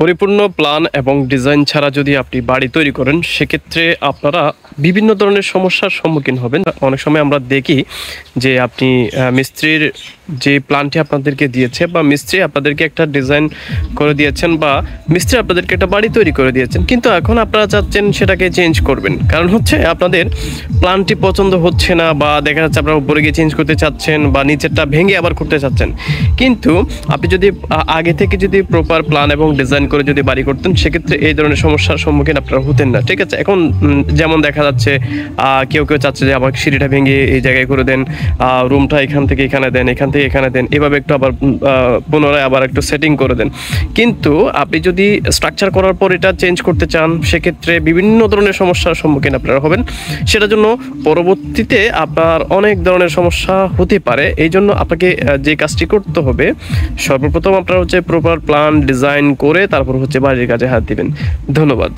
পরিপূর্ণ প্ল্যান এবং ডিজাইন ছাড়া যদি আপনি বাড়ি তৈরি করেন সেক্ষেত্রে আপনারা বিভিন্ন ধরনের সমস্যার সম্মুখীন হবেন। অনেক সময় আমরা দেখি যে আপনি মিস্ত্রির যে প্ল্যানটি আপনাদেরকে দিয়েছে বা মিস্ত্রি আপনাদেরকে একটা ডিজাইন করে দিয়েছেন বা মিস্ত্রি আপনাদেরকে একটা বাড়ি তৈরি করে দিয়েছেন, কিন্তু এখন আপনারা চাচ্ছেন সেটাকে চেঞ্জ করবেন। কারণ হচ্ছে আপনাদের প্ল্যানটি পছন্দ হচ্ছে না, বা দেখা যাচ্ছে আপনারা উপরে গিয়ে চেঞ্জ করতে চাচ্ছেন বা নিচেরটা ভেঙে আবার করতে চাচ্ছেন। কিন্তু আপনি যদি আগে থেকে যদি প্রপার প্ল্যান এবং ডিজাইন করে যদি বাড়ি করতেন সেক্ষেত্রে এই ধরনের সমস্যার সম্মুখীন আপনারা হতেন না। ঠিক আছে, এখন যেমন দেখা যাচ্ছে কেউ কেউ চাচ্ছে যে আবার সিঁড়িটা ভেঙে এই জায়গায় করে দেন, রুমটা এখান থেকে এখানে দেন, এখান থেকে এখানে দেন, এভাবে একটু আবার পুনরায় আবার একটু সেটিং করে দেন। কিন্তু আপনি যদি স্ট্রাকচার করার পর এটা চেঞ্জ করতে চান সেক্ষেত্রে বিভিন্ন ধরনের সমস্যার সম্মুখীন আপনারা হবেন। সেটার জন্য পরবর্তীতে আপনার অনেক ধরনের সমস্যা হতে পারে। এই জন্য আপনাকে যে কাজটি করতে হবে, সর্বপ্রথম আপনারা হচ্ছে প্রপার প্ল্যান ডিজাইন করে তারপর হচ্ছে বাড়ির কাজে হাত দিবেন। ধন্যবাদ।